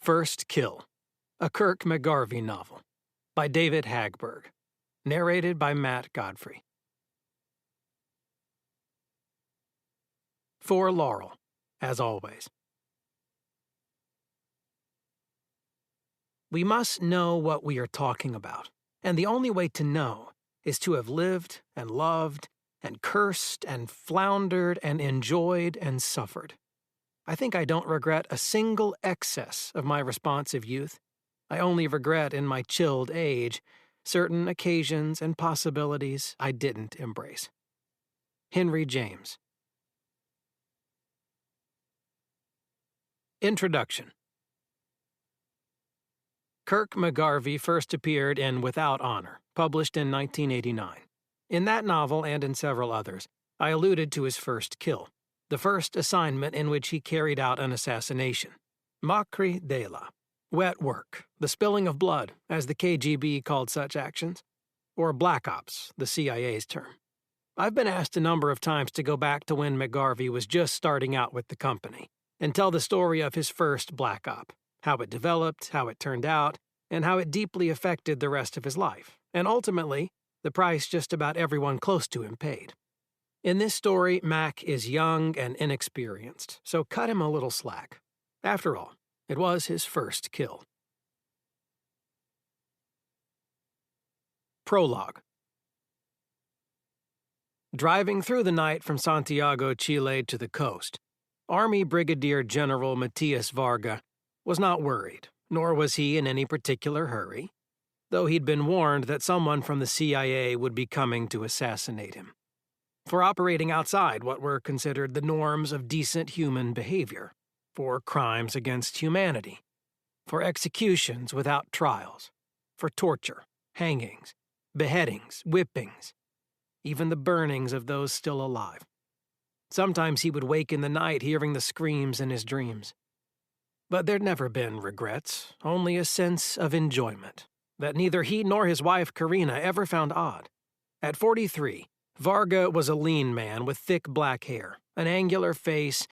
First Kill, a Kirk McGarvey novel, by David Hagberg, narrated by Matt Godfrey. For Laurel, as always. We must know what we are talking about, and the only way to know is to have lived and loved and cursed and floundered and enjoyed and suffered. I think I don't regret a single excess of my responsive youth. I only regret in my chilled age certain occasions and possibilities I didn't embrace. Henry James. Introduction. Kirk McGarvey first appeared in Without Honor, published in 1989. In that novel and in several others, I alluded to his first kill, the first assignment in which he carried out an assassination. Macri dela, wet work, the spilling of blood, as the KGB called such actions, or black ops, the CIA's term. I've been asked a number of times to go back to when McGarvey was just starting out with the company and tell the story of his first black op, how it developed, how it turned out, and how it deeply affected the rest of his life, and ultimately, the price just about everyone close to him paid. In this story, Mac is young and inexperienced, so cut him a little slack. After all, it was his first kill. Prologue. Driving through the night from Santiago, Chile to the coast, Army Brigadier General Matias Varga was not worried, nor was he in any particular hurry, though he'd been warned that someone from the CIA would be coming to assassinate him, for operating outside what were considered the norms of decent human behavior, for crimes against humanity, for executions without trials, for torture, hangings, beheadings, whippings, even the burnings of those still alive. Sometimes he would wake in the night hearing the screams in his dreams. But there'd never been regrets, only a sense of enjoyment that neither he nor his wife Karina ever found odd. At 43, Varga was a lean man with thick black hair, an angular face,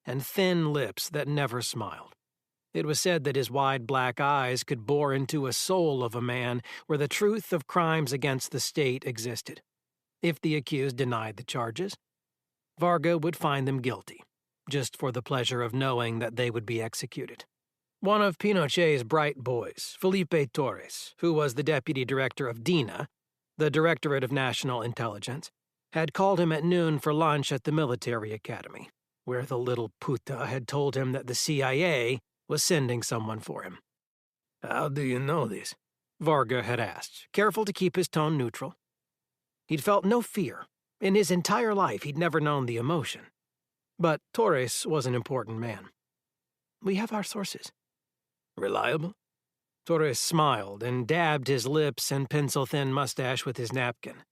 and thin lips that never smiled. It was said that his wide black eyes could bore into a soul of a man where the truth of crimes against the state existed. If the accused denied the charges, Varga would find them guilty, just for the pleasure of knowing that they would be executed. One of Pinochet's bright boys, Felipe Torres, who was the deputy director of DINA, the Directorate of National Intelligence, had called him at noon for lunch at the military academy, where the little puta had told him that the CIA was sending someone for him. "How do you know this?" Varga had asked, careful to keep his tone neutral. He'd felt no fear. In his entire life, he'd never known the emotion. But Torres was an important man. "We have our sources." "Reliable?" Torres smiled and dabbed his lips and pencil-thin mustache with his napkin.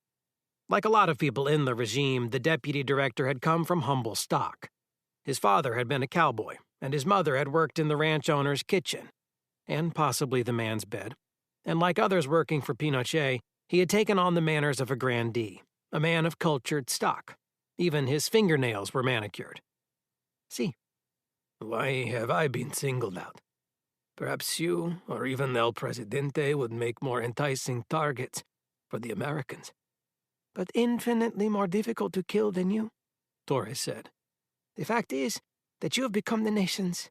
Like a lot of people in the regime, the deputy director had come from humble stock. His father had been a cowboy, and his mother had worked in the ranch owner's kitchen, and possibly the man's bed. And like others working for Pinochet, he had taken on the manners of a grandee, a man of cultured stock. Even his fingernails were manicured. "See." "Why have I been singled out? Perhaps you, or even El Presidente, would make more enticing targets for the Americans." "But infinitely more difficult to kill than you," Torres said. "The fact is that you have become the nation's—"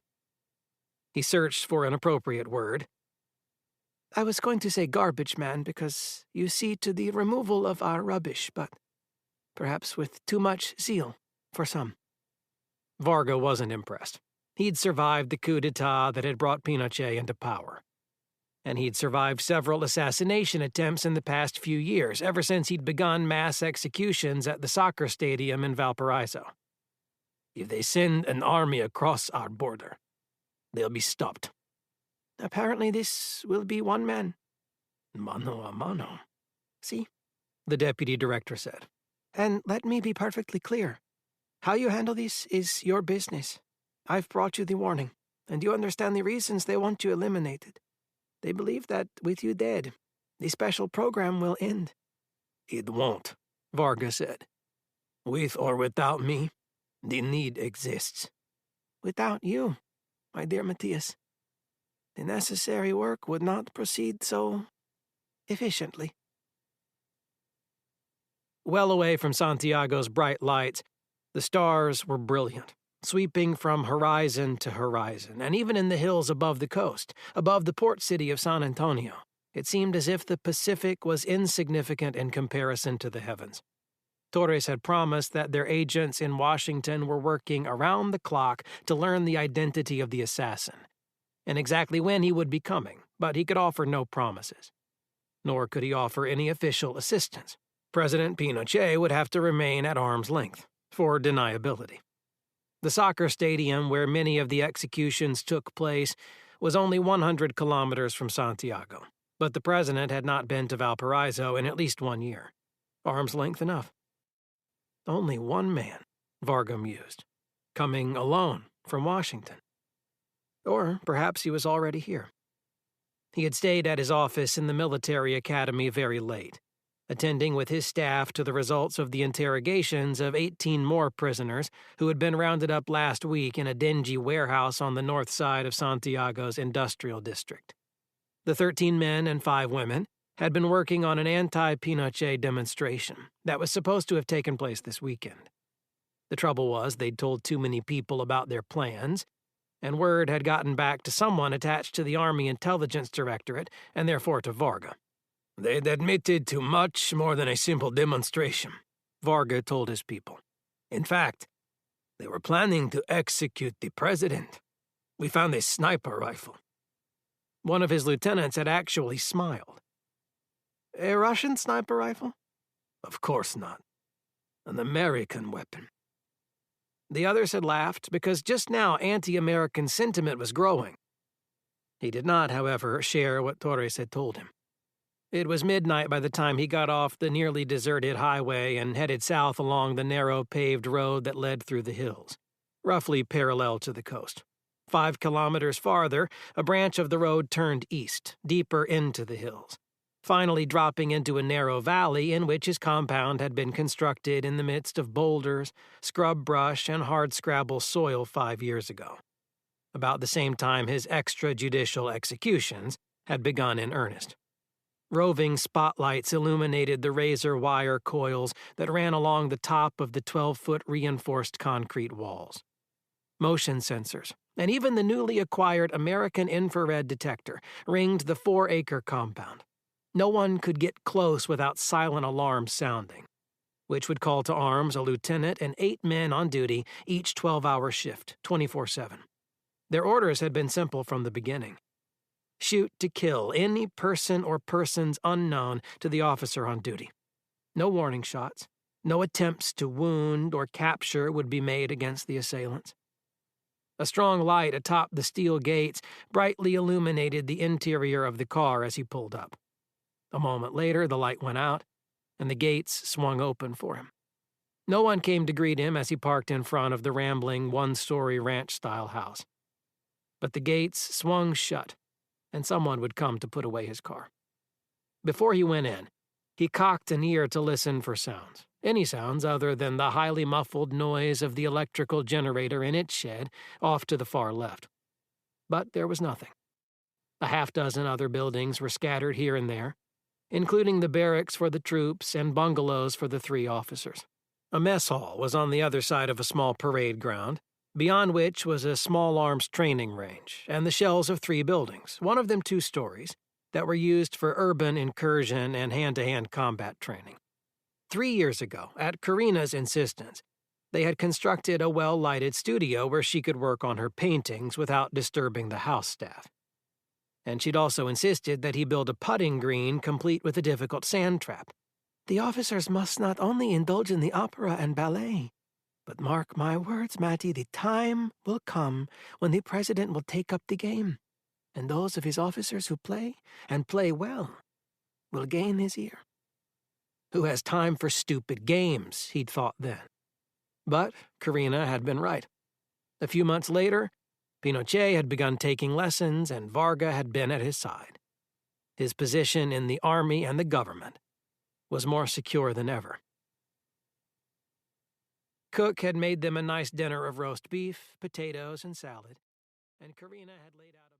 He searched for an appropriate word. "I was going to say garbage man because you see to the removal of our rubbish, but perhaps with too much zeal for some." Varga wasn't impressed. He'd survived the coup d'etat that had brought Pinochet into power. And he'd survived several assassination attempts in the past few years, ever since he'd begun mass executions at the soccer stadium in Valparaiso. "If they send an army across our border, they'll be stopped." "Apparently this will be one man." "Mano a mano." "See," the deputy director said. "And let me be perfectly clear. How you handle this is your business. I've brought you the warning, and you understand the reasons they want you eliminated. They believe that with you dead, the special program will end." "It won't," Varga said. "With or without me, the need exists." "Without you, my dear Matthias." the necessary work would not proceed so efficiently. Well away from Santiago's bright lights, the stars were brilliant, sweeping from horizon to horizon, and even in the hills above the coast, above the port city of San Antonio, it seemed as if the Pacific was insignificant in comparison to the heavens. Torres had promised that their agents in Washington were working around the clock to learn the identity of the assassin, and exactly when he would be coming, but he could offer no promises. Nor could he offer any official assistance. President Pinochet would have to remain at arm's length, for deniability. The soccer stadium where many of the executions took place was only 100 kilometers from Santiago, but the president had not been to Valparaiso in at least 1 year. Arm's length enough. Only one man, Varga mused, coming alone from Washington. Or perhaps he was already here. He had stayed at his office in the military academy very late, attending with his staff to the results of the interrogations of 18 more prisoners who had been rounded up last week in a dingy warehouse on the north side of Santiago's industrial district. The 13 men and 5 women had been working on an anti-Pinochet demonstration that was supposed to have taken place this weekend. The trouble was they'd told too many people about their plans, and word had gotten back to someone attached to the Army Intelligence Directorate and therefore to Varga. They'd admitted to much more than a simple demonstration, Varga told his people. In fact, they were planning to execute the president. We found a sniper rifle. One of his lieutenants had actually smiled. A Russian sniper rifle? Of course not. An American weapon. The others had laughed because just now anti-American sentiment was growing. He did not, however, share what Torres had told him. It was midnight by the time he got off the nearly deserted highway and headed south along the narrow paved road that led through the hills, roughly parallel to the coast. 5 kilometers farther, a branch of the road turned east, deeper into the hills, finally dropping into a narrow valley in which his compound had been constructed in the midst of boulders, scrub brush, and hardscrabble soil 5 years ago, about the same time his extrajudicial executions had begun in earnest. Roving spotlights illuminated the razor wire coils that ran along the top of the 12-foot reinforced concrete walls. Motion sensors, and even the newly acquired American infrared detector, ringed the 4-acre compound. No one could get close without silent alarms sounding, which would call to arms a lieutenant and 8 men on duty, each 12-hour shift, 24/7. Their orders had been simple from the beginning. Shoot to kill any person or persons unknown to the officer on duty. No warning shots, no attempts to wound or capture would be made against the assailants. A strong light atop the steel gates brightly illuminated the interior of the car as he pulled up. A moment later, the light went out, and the gates swung open for him. No one came to greet him as he parked in front of the rambling 1-story ranch-style house. But the gates swung shut, and someone would come to put away his car. Before he went in, he cocked an ear to listen for sounds, any sounds other than the highly muffled noise of the electrical generator in its shed off to the far left. But there was nothing. A half-dozen other buildings were scattered here and there, including the barracks for the troops and bungalows for the 3 officers. A mess hall was on the other side of a small parade ground, beyond which was a small arms training range and the shells of 3 buildings, one of them 2 stories, that were used for urban incursion and hand-to-hand combat training. 3 years ago, at Karina's insistence, they had constructed a well-lighted studio where she could work on her paintings without disturbing the house staff. And she'd also insisted that he build a putting green complete with a difficult sand trap. The officers must not only indulge in the opera and ballet, but mark my words, Matty, the time will come when the president will take up the game, and those of his officers who play, and play well, will gain his ear. Who has time for stupid games, he'd thought then. But Karina had been right. A few months later, Pinochet had begun taking lessons, and Varga had been at his side. His position in the army and the government was more secure than ever. Cook had made them a nice dinner of roast beef, potatoes, and salad, and Karina had laid out a